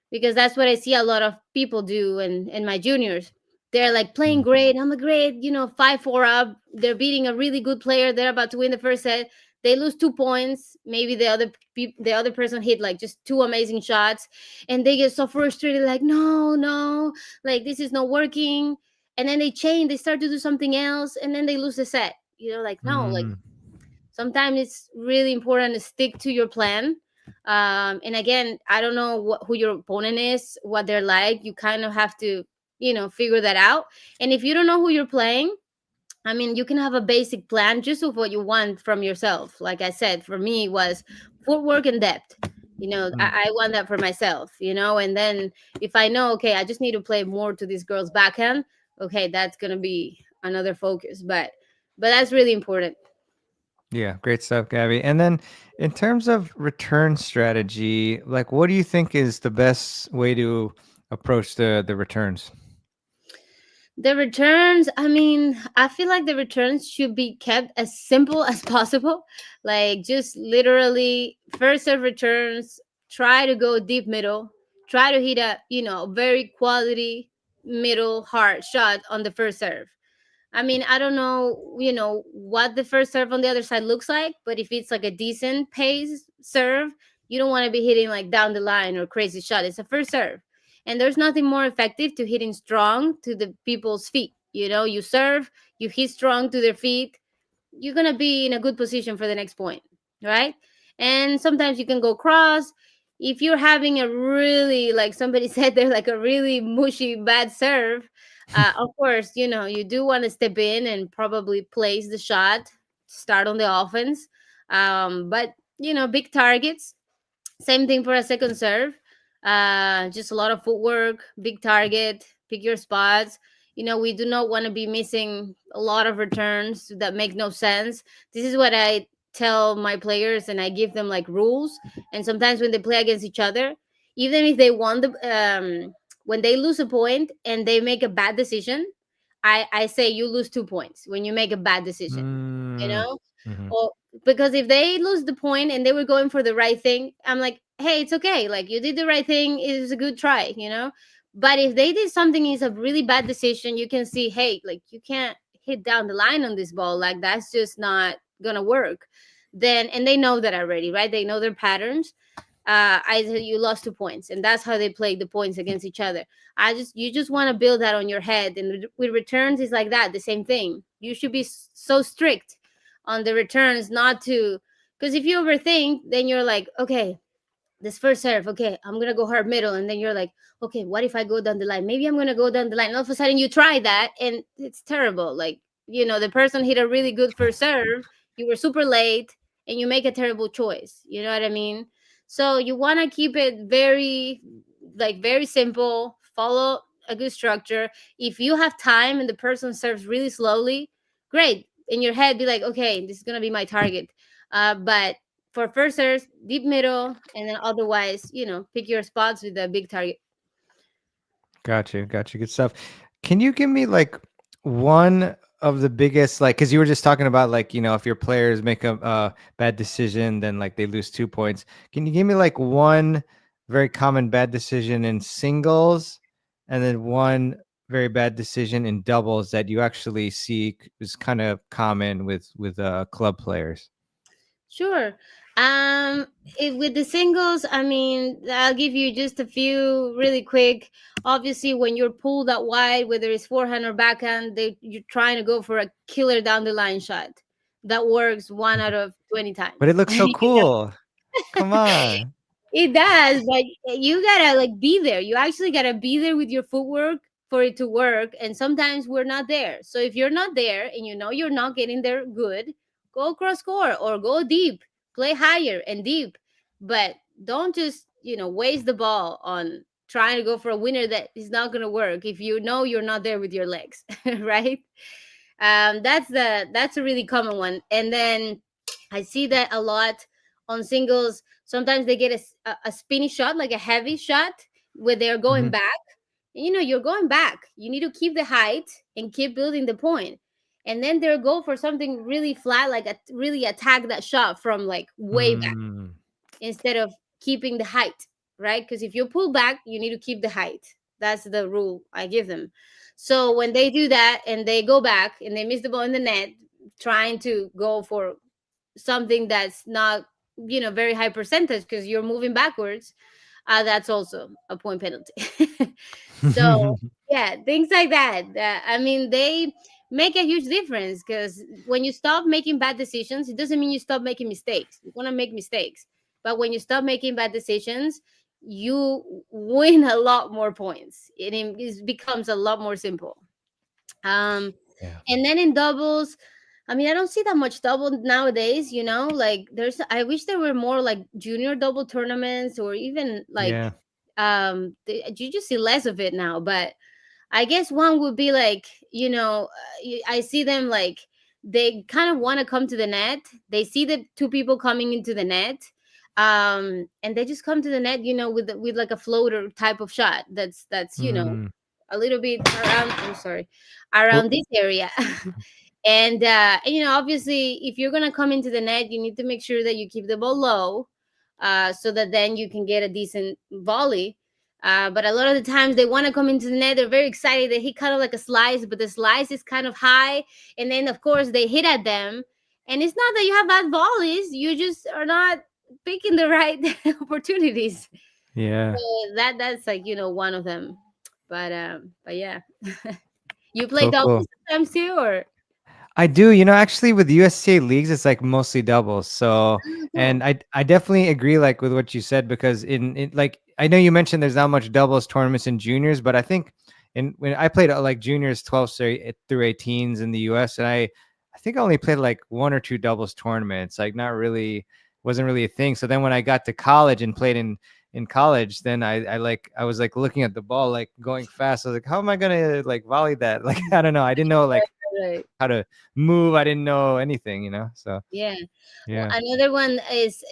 because that's what I see a lot of people do. And my juniors, they're like playing mhm, great. I'm a great, 5-4 up. They're beating a really good player. They're about to win the first set. They lose 2 points. Maybe the other person hit like just two amazing shots, and they get so frustrated, like, no, no, like this is not working. And then they change. They start to do something else, and then they lose the set. Like, no, like mm. sometimes it's really important to stick to your plan. And again, I don't know who your opponent is, what they're like. You kind of have to figure that out. And if you don't know who you're playing, I mean, you can have a basic plan just of what you want from yourself. Like I said, for me it was footwork and depth. Mm. I want that for myself. And then if I know, okay, I just need to play more to this girl's backhand, okay, that's gonna be another focus. But that's really important. Yeah, great stuff, Gabby. And then in terms of return strategy, like what do you think is the best way to approach the returns? The returns, I mean, I feel like the returns should be kept as simple as possible. Like just literally first serve returns, try to go deep middle, try to hit a, very quality middle hard shot on the first serve. I mean, I don't know, what the first serve on the other side looks like, but if it's like a decent pace serve, you don't want to be hitting like down the line or crazy shot. It's a first serve. And there's nothing more effective to hitting strong to the people's feet. You serve, you hit strong to their feet, you're gonna be in a good position for the next point, right? And sometimes you can go cross. If you're having a really, like somebody said, they're like a really mushy bad serve, of course, you do want to step in and probably place the shot, start on the offense. But big targets, same thing for a second serve. Just a lot of footwork, big target, pick your spots. We do not want to be missing a lot of returns that make no sense. This is what I tell my players, and I give them like rules. And sometimes when they play against each other, even if they won when they lose a point and they make a bad decision, I say you lose 2 points when you make a bad decision. You Mm, know, mhm, or because if they lose the point and they were going for the right thing, I'm like, hey, it's okay, like you did the right thing, it was a good try. But if they did something is a really bad decision, you can see, hey, like you can't hit down the line on this ball, like that's just not gonna work. Then and they know that already, right? They know their patterns. Either you lost 2 points, and that's how they play the points against each other. You just want to build that on your head, and with returns is like that, the same thing. You should be so strict on the returns, not to, because if you overthink, then you're like, okay, this first serve, okay, I'm gonna go hard middle, and then you're like, okay, what if I go down the line? Maybe I'm gonna go down the line. And all of a sudden, you try that, and it's terrible. Like the person hit a really good first serve, you were super late, and you make a terrible choice. You know what I mean? So you want to keep it very, like very simple. Follow a good structure. If you have time and the person serves really slowly, great. In your head, be like, okay, this is gonna be my target. But for first serves, deep middle, and then otherwise, pick your spots with a big target. got you, got you. Good stuff. Can you give me like one of the biggest, like, because you were just talking about like, if your players make a bad decision, then like they lose 2 points. Can you give me like one very common bad decision in singles, and then one very bad decision in doubles that you actually see is kind of common with club players? Sure. Um, with the singles, I mean, I'll give you just a few really quick. Obviously, when you're pulled out wide, whether it's forehand or backhand, you're trying to go for a killer down the line shot. That works one out of 20 But it times. looks so cool. Come on. It does, but you gotta like be there. You actually gotta be there with your footwork for it to work. And sometimes we're not there. So if you're not there and you know you're not getting there good, go cross court or go deep, play higher and deep. But don't just, waste the ball on trying to go for a winner that is not gonna work if you know you're not there with your legs, right? That's a really common one. And then I see that a lot on singles. Sometimes they get a spinny shot, like a heavy shot, where they're going Mhm. back. You're going back. You need to keep the height and keep building the point. And then they'll go for something really flat, like really attack that shot from like way back Mm. instead of keeping the height, right? Because if you pull back, you need to keep the height. That's the rule I give them. So when they do that and they go back and they miss the ball in the net, trying to go for something that's not, very high percentage because you're moving backwards, that's also a point penalty. So yeah, things like that. I mean, they make a huge difference because when you stop making bad decisions, it doesn't mean you stop making mistakes. You're gonna make mistakes, but when you stop making bad decisions, you win a lot more points. It becomes a lot more simple. Um, Yeah. and then in doubles, I mean, I don't see that much double nowadays, like I wish there were more like junior double tournaments or even like Yeah. you just see less of it now. But I guess one would be like, I see them like they kind of want to come to the net. They see the two people coming into the net, and they just come to the net, with like a floater type of shot. That's Mm. a little bit around. I'm sorry, around Well, this area. And obviously, if you're gonna come into the net, you need to make sure that you keep the ball low, so that then you can get a decent volley. But a lot of the times they want to come into the net. They're very excited. They hit kind of like a slice, but the slice is kind of high, and then of course they hit at them. And it's not that you have bad volleys; you just are not picking the right opportunities. yeah. So that's like one of them. But yeah, you play Cool, cool. doubles sometimes too, or I do, actually with USTA leagues, it's like mostly doubles. So, oh, and cool. I definitely agree like with what you said because in like I know you mentioned there's not much doubles tournaments in juniors, but I think when I played like juniors 12 through 18s in the US, and I think I only played like one or two doubles tournaments, like not really wasn't really a thing. So then when I got to college and played in college, then I was like looking at the ball like going fast. I was like, how am I gonna like volley that? Like I don't know. I didn't know like Right. how to move. I didn't know anything. So Yeah. Well, yeah. another one is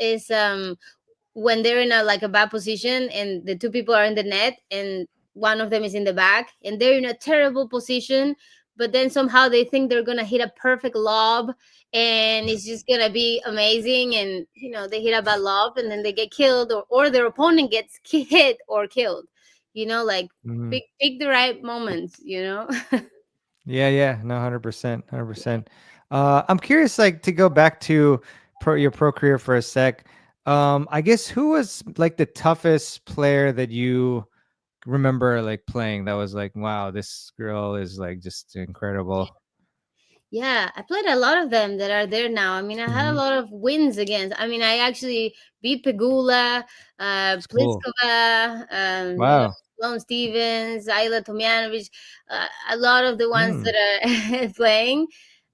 when they're in a like a bad position and the two people are in the net and one of them is in the back and they're in a terrible position, but then somehow they think they're gonna hit a perfect lob and it's just gonna be amazing, and they hit a bad lob and then they get killed, or their opponent gets hit or killed. Like Mhm. pick the right moments. Yeah, yeah, no, 100%, 100%. I'm curious, like, to go back to your pro career for a sec. I guess who was like the toughest player that you remember like playing that was like, wow, this girl is like just incredible. Yeah, I played a lot of them that are there now. I mean, I had a Hmm. lot of wins against. I mean, I actually beat Pegula, It's cool. Pliskova, Wow. Sloane Stevens, Ayla Tomjanovic, a lot of the ones Mm. that are playing.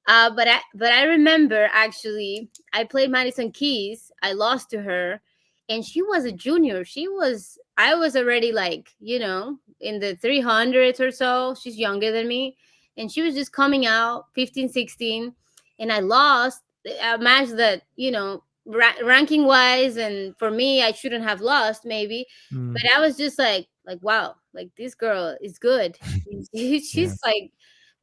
But I remember actually I played Madison Keys. I lost to her, and she was a junior. I was already like in the 300s or so. She's younger than me, and she was just coming out 15, 16, and I lost a match that ranking wise, and for me I shouldn't have lost maybe, but Mm. I was just like wow, like this girl is good. Yeah. She's like,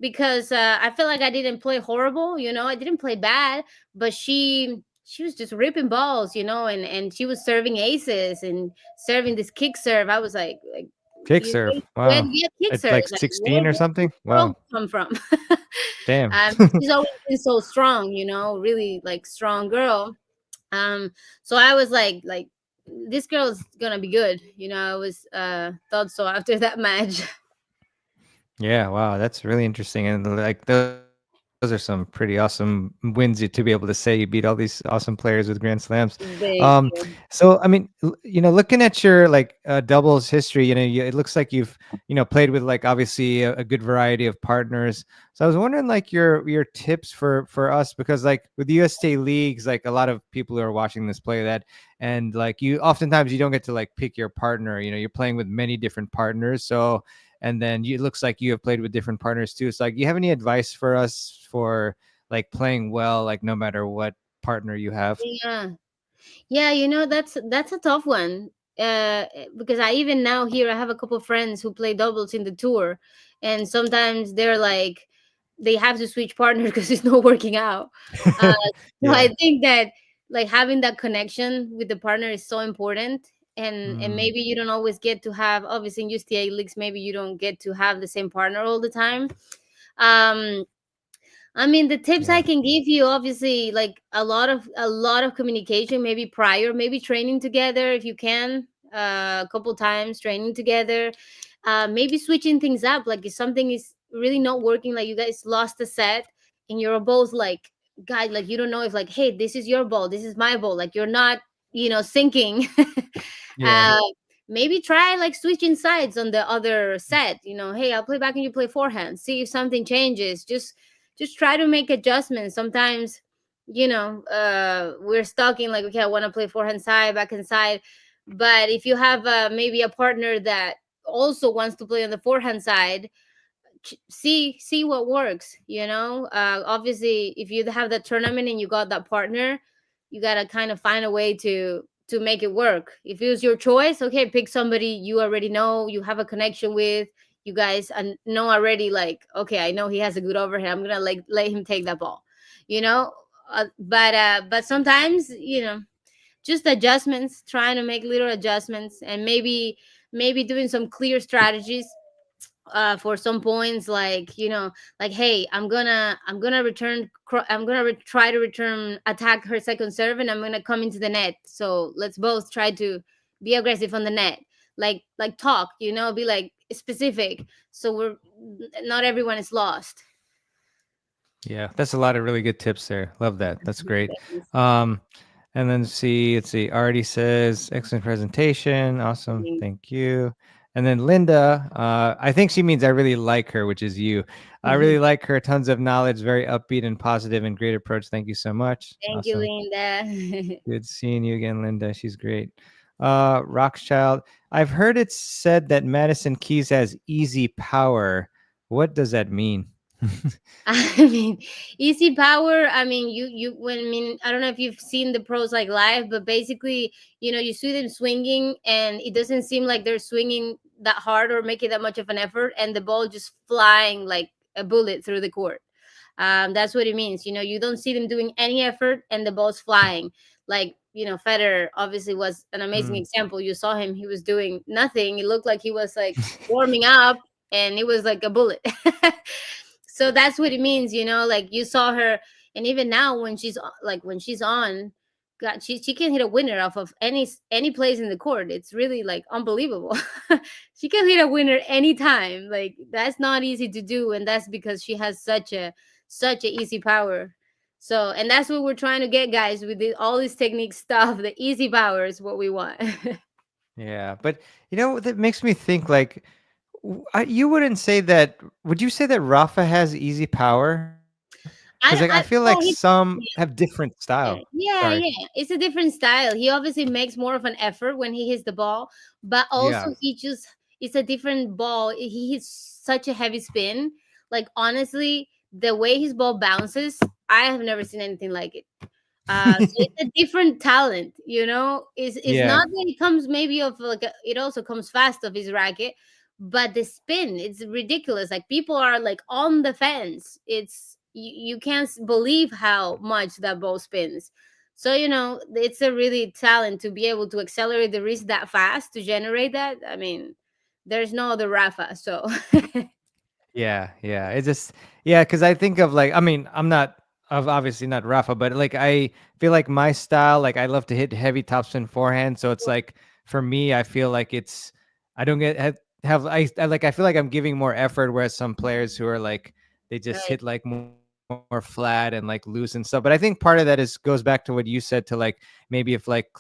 because I feel like I didn't play horrible, I didn't play bad, but she was just ripping balls, and she was serving aces and serving this kick serve. I was like, Kick serve. where Wow. do you get kick At serves? like Like, where 16 or does something. the world Wow. come from? Damn. She's always been so strong, really like strong girl. um so I was like this girl's gonna be good, I was thought so after that match. Yeah, wow, that's really interesting, and, like, those are some pretty awesome wins you to be able to say you beat all these awesome players with grand slams. Thank you. So, I mean, looking at your, like, doubles history, it looks like you've, played with, like, obviously a good variety of partners. So I was wondering, like, your tips for us, because, like, with USA leagues, like, a lot of people who are watching this play that, and, like, you oftentimes you don't get to, like, pick your partner, you're playing with many different partners. So and then it looks like you have played with different partners too. So, like, you have any advice for us for, like, playing well, like, no matter what partner you have? Yeah. Yeah, that's a tough one. Because I even now here I have a couple friends who play doubles in the tour, and sometimes they're like they have to switch partners because it's not working out. Uh, so I Yeah. think that like having that connection with the partner is so important, and Mm, maybe you don't always get to have, obviously in USTA leagues, maybe you don't get to have the same partner all the time. Um, I mean, the tips I yeah. can give you, obviously, like a lot of communication, maybe prior, maybe training together if you can, a couple times training together, maybe switching things up. Like if something is really not working, like you guys lost a set, and you're both like, guys, like you don't know if like, hey, this is your ball, this is my ball, like you're not, syncing. Yeah. uh, maybe try like switching sides on the other set. Hey, I'll play back and you play forehand. See if something changes. Just try to make adjustments. Sometimes, we're stuck in like, okay, I want to play forehand side, backhand side. But if you have maybe a partner that also wants to play on the forehand side, see what works. Obviously if you have that tournament and you got that partner, you got to kind of find a way to make it work. If it was your choice, okay, pick somebody you already know, you have a connection with, you guys know already, like, okay, I know he has a good overhead, I'm gonna like let him take that ball, you know but sometimes, just adjustments, trying to make little adjustments, and maybe doing some clear strategies for some points, like, like, hey, I'm gonna try to return attack her second serve, and I'm gonna come into the net, so let's both try to be aggressive on the net. Like talk, be like specific, so we're not everyone is lost. Yeah, that's a lot of really good tips there. Love that. That's great. Um, and then let's see. Artie says, excellent presentation. Awesome. Thank you. And then Linda, I think she means I really like her, which is you. I really like her. Tons of knowledge, very upbeat and positive and great approach. Thank you so much. Thank you, Awesome. Linda. Good seeing you again, Linda. She's great. Rockchild, I've heard it said that Madison Keys has easy power. What does that mean? I mean, easy power. I mean, I don't know if you've seen the pros like live, but basically, you see them swinging, and it doesn't seem like they're swinging that hard or making that much of an effort, and the ball just flying like a bullet through the court. That's what it means. You don't see them doing any effort, and the ball's flying. Like, Federer obviously was an amazing Mm. example. You saw him; he was doing nothing. It looked like he was like warming up, and it was like a bullet. So that's what it means. Like you saw her, and even now when she's on, God, she can hit a winner off of any place in the court. It's really like unbelievable. She can hit a winner anytime. Like that's not easy to do, and that's because she has such a easy power. So, and that's what we're trying to get, guys, with all this technique stuff. The easy power is what we want. Yeah, but that makes me think, like, you wouldn't say that. Would you say that Rafa has easy power? Because, like, I feel like Well, some have different style. yeah, Sorry. yeah, yeah. It's a different style. He obviously makes more of an effort when he hits the ball, but also Yeah. he just it's a different ball. He hits such a heavy spin. Like honestly, the way his ball bounces, I have never seen anything like it. So it's a different talent, It's Yeah. not that it comes maybe of like it also comes fast of his racket, but the spin, it's ridiculous. Like people are like on the fence. You can't believe how much that ball spins. So it's a really talent to be able to accelerate the wrist that fast to generate that. I mean, there's no other Rafa. So Yeah, yeah. It's just, yeah, because I think of, like, I mean, of obviously not Rafa, but like I feel like my style, like I love to hit heavy topspin forehand. So it's like for me, I feel like it's I don't get have I like I feel like I'm giving more effort, whereas some players who are like they just Right. hit like more flat and like loose and stuff. But I think part of that is goes back to what you said to like maybe if like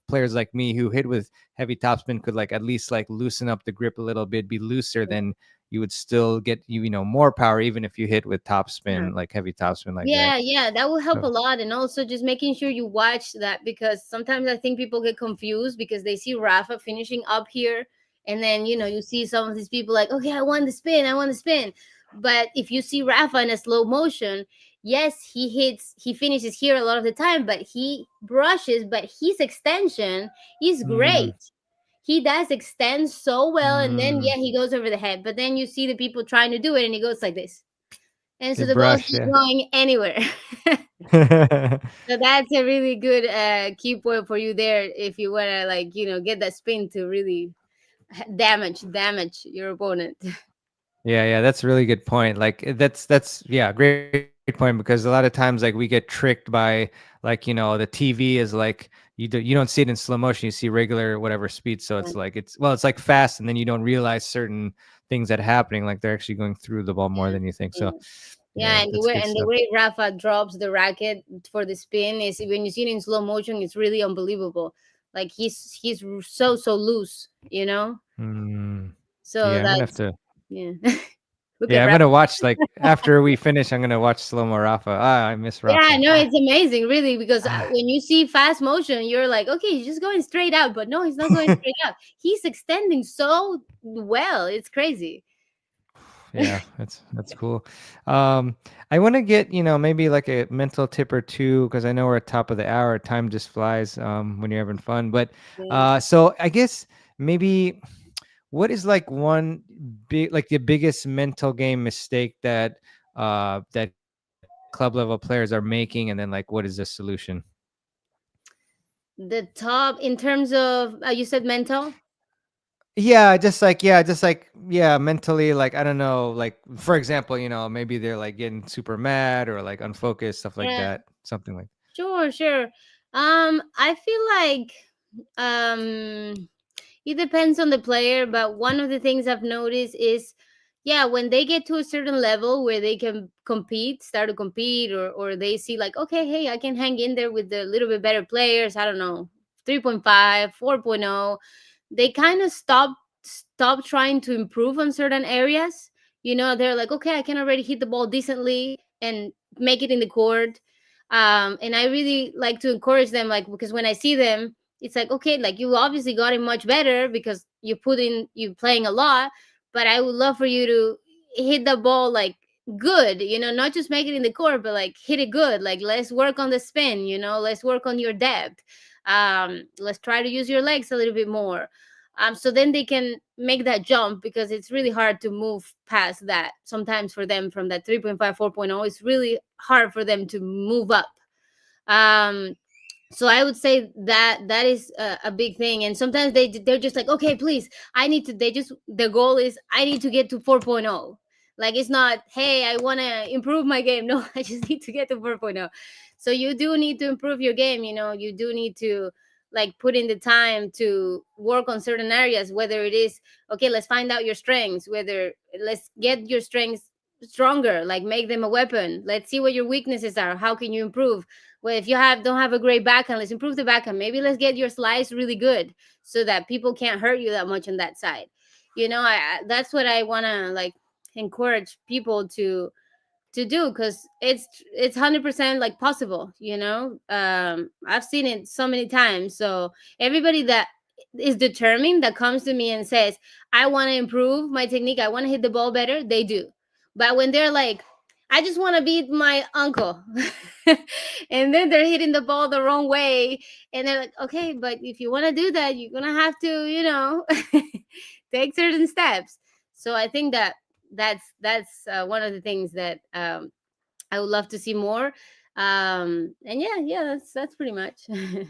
players like me who hit with heavy topspin could like at least like loosen up the grip a little bit, be looser, then you would still get more power even if you hit with topspin, like heavy topspin like that. Yeah, yeah, that will help a So lot. And also just making sure you watch that, because sometimes I think people get confused because they see Rafa finishing up here. And then, you see some of these people like, okay, I want the spin, I want the spin. But if you see Rafa in a slow motion, yes, he finishes here a lot of the time, but he brushes, but his extension is mm, great. He does extend so well. And then, mm, yeah, he goes over the head. But then you see the people trying to do it and he goes like this, and the so the ball is brush, not yeah. going anywhere. So that's a really good key point for you there if you want to, like, get that spin to really damage your opponent. Yeah, yeah, that's a really good point. Like that's yeah, great point because a lot of times like we get tricked by like the TV is like you don't see it in slow motion. You see regular whatever speed, so it's like it's like fast, and then you don't realize certain things that are happening. Like they're actually going through the ball more Yeah, than you think. So yeah, yeah. yeah, And the that's way good and the stuff. way Rafa drops the racket for the spin is, when you see it in slow motion, it's really unbelievable. Like he's so loose. Mm, So yeah, I'm gonna have that's, to. yeah. Look at Yeah, I'm Rafa. gonna watch like after we finish. I'm gonna watch slow mo Rafa. Ah, I miss Yeah, Rafa. no, it's amazing, really, because Ah. when you see fast motion, you're like, okay, he's just going straight out, but no, he's not going straight out. He's extending so well, it's crazy. Yeah, that's cool. Um, I want to get maybe like a mental tip or two because I know we're at top of the hour. Time just flies when you're having fun. But Yeah. so I guess maybe what is like one big like the biggest mental game mistake that club level players are making, and then like what is the solution? The top in terms of, you said mental. Yeah, mentally, like I don't know, like for example, maybe they're like getting super mad or like unfocused, stuff like Yeah, that, something like. sure, sure. I feel like, um it depends on the player, but one of the things I've noticed is, yeah, when they get to a certain level where they can start to compete, or they see like, okay, hey, I can hang in there with the little bit better players. I don't know, 3.5, 4.0. They kind of stop trying to improve on certain areas. They're like, okay, I can already hit the ball decently and make it in the court. And I really like to encourage them, like, because when I see them, it's like, okay, like, you obviously got it much better because you playing a lot, but I would love for you to hit the ball like good, not just make it in the court, but like hit it good. Like, let's work on the spin, let's work on your depth. Let's try to use your legs a little bit more. So then they can make that jump, because it's really hard to move past that sometimes for them. From that 3.5, 4.0, it's really hard for them to move up. um so I would say that that is a big thing. And sometimes they're just like, okay, please, I need to they just their goal is, I need to get to 4.0. Like, it's not, hey, I want to improve my game. No, I just need to get to 4.0. So you do need to improve your game. You do need to, like, put in the time to work on certain areas, whether it is, okay, let's find out your strengths, whether let's get your strengths stronger, like make them a weapon. Let's see what your weaknesses are, how can you improve. Well, if you don't have a great backhand, let's improve the backhand. Maybe let's get your slice really good so that people can't hurt you that much on that side. That's what I want to, like, encourage people to do, because it's 100% like possible. I've seen it so many times. So everybody that is determined, that comes to me and says, I want to improve my technique, I want to hit the ball better, they do. But when they're like, I just want to beat my uncle, and then they're hitting the ball the wrong way, and they're like, okay, but if you want to do that, you're gonna have to, take certain steps. So I think that that's one of the things that I would love to see more. And yeah, that's pretty much. I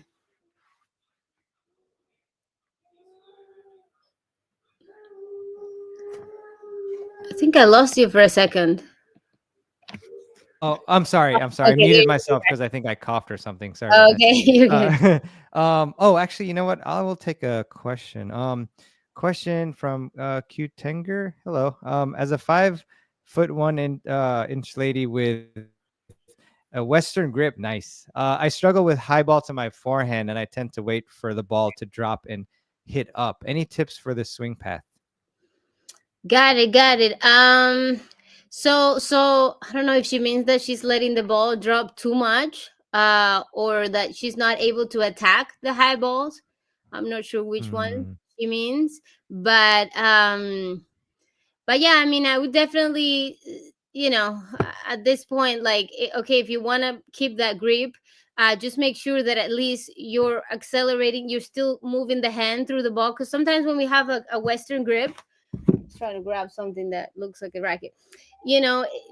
think I lost you for a second. Oh, I'm sorry. I'm sorry. I Okay, muted you're myself back. because I think I coughed or something. Sorry about that. Okay, you're good. Oh, actually, you know what? I will take a question. Question from Q Tenger. Hello. As a 5 foot 1 inch lady with a Western grip, nice. I struggle with high ball to my forehand, and I tend to wait for the ball to drop and hit up. Any tips for the swing path? Got it, got it. So I don't know if she means that she's letting the ball drop too much, or that she's not able to attack the high balls. I'm not sure which one Hmm. she means, but yeah, I mean, I would definitely, at this point, like, okay, if you want to keep that grip, just make sure that at least you're accelerating, you're still moving the hand through the ball, because sometimes when we have a Western grip, trying to grab something that looks like a racket,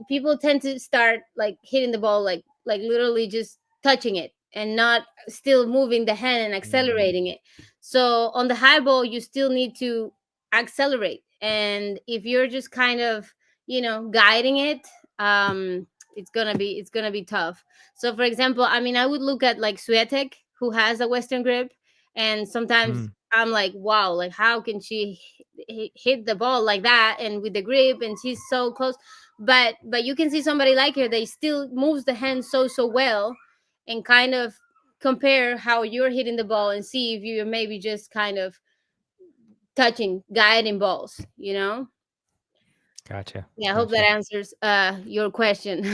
people tend to start like hitting the ball, like literally just touching it and not still moving the hand and Mm, accelerating it. So on the high ball you still need to accelerate, and if you're just kind of guiding it, um it's gonna be tough. So for example, I mean, I would look at like Swiatek, who has a Western grip, and sometimes mm, I'm like, wow, like how can she hit the ball like that and with the grip, and she's so close. But you can see somebody like her, they still moves the hand so well, and kind of compare how you're hitting the ball and see if you're maybe just kind of touching, guiding balls. gotcha. Yeah, I hope that Gotcha. answers your question.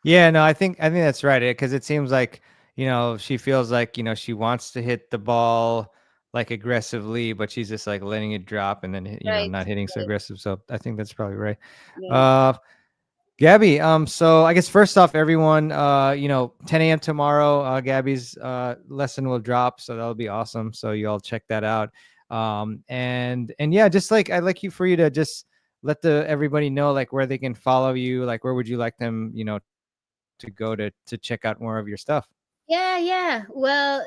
Yeah, no, I think that's right. Because it seems like, she feels like, she wants to hit the ball like aggressively, but she's just like letting it drop and then, Right, not hitting so right, aggressive. So I think that's probably right. right. Uh, Gabby, so I guess first off, everyone, 10 a.m. tomorrow, Gabby's lesson will drop, so that'll be awesome. So you all check that out. And yeah, just like I'd like you for you to just let the everybody know like where they can follow you, like where would you like them, to go to check out more of your stuff. Yeah, yeah. Well,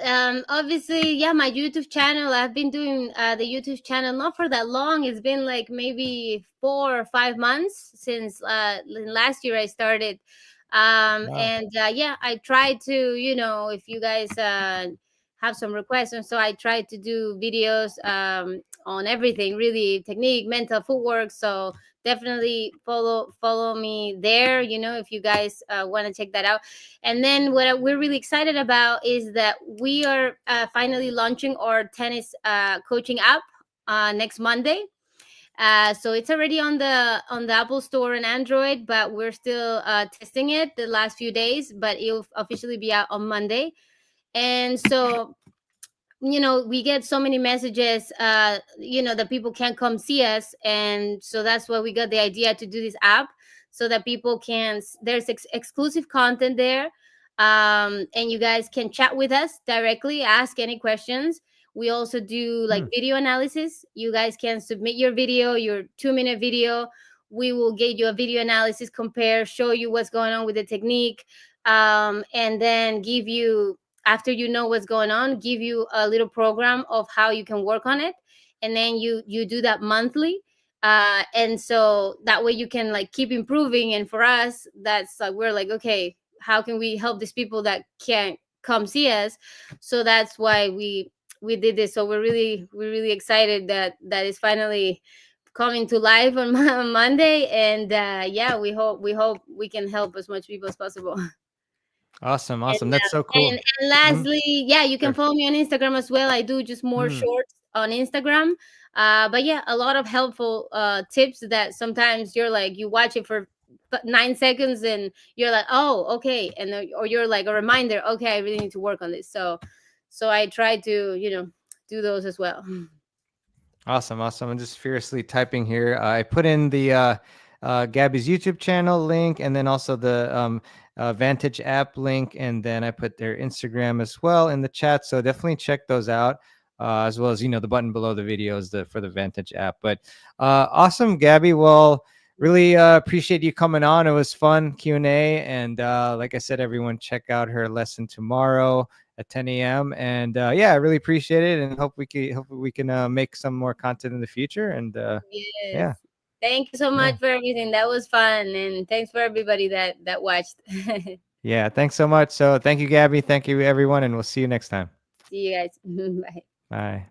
obviously, yeah, my YouTube channel, I've been doing the YouTube channel not for that long. It's been like maybe 4 or 5 months since last year I started. Wow. And yeah, I try to, if you guys have some requests, and so I try to do videos on everything, really, technique, mental, footwork. So definitely follow me there, if you guys want to check that out. And then we're really excited about is that we are finally launching our tennis coaching app next Monday. So it's already on the Apple Store and Android, but we're still testing it the last few days. But it'll officially be out on Monday. And so we get so many messages, that people can't come see us, and so that's why we got the idea to do this app, so that people can there's exclusive content there, and you guys can chat with us directly, ask any questions. We also do like Hmm. video analysis. You guys can submit your video, your 2-minute video. We will get you a video analysis, compare, show you what's going on with the technique, and then give you, after you know what's going on, give you a little program of how you can work on it. And then you do that monthly, and so that way you can like keep improving. And for us, that's like, we're like, okay, how can we help these people that can't come see us? So that's why we did this. So we're really excited that that is finally coming to life on on Monday. And yeah, we hope we can help as much people as possible. Awesome. And, Awesome. That's so and cool. and Mm, lastly, yeah, you can sure. follow me on Instagram as well. I do just more Mm. shorts on Instagram. But yeah, a lot of helpful tips that sometimes you're like, you watch it for 9 seconds and you're like, oh, okay, and or you're like a reminder, okay, I really need to work on this. So I try to do those as well. Awesome, awesome. I'm just furiously typing here. I put in the Gabby's YouTube channel link, and then also the Vantage app link, and then I put their Instagram as well in the chat. So definitely check those out, as well as the button below the videos for the Vantage app. But awesome, Gabby. Well, really appreciate you coming on. It was fun Q&A, and like I said, everyone check out her lesson tomorrow at 10 a.m. And yeah, I really appreciate it, and hope we can make some more content in the future. And Yes. yeah, Thank you so Yeah. much for everything. That was fun, and thanks for everybody that watched. Yeah. Thanks so much. So thank you, Gabby. Thank you, everyone, and we'll see you next time. See you guys. Bye. Bye.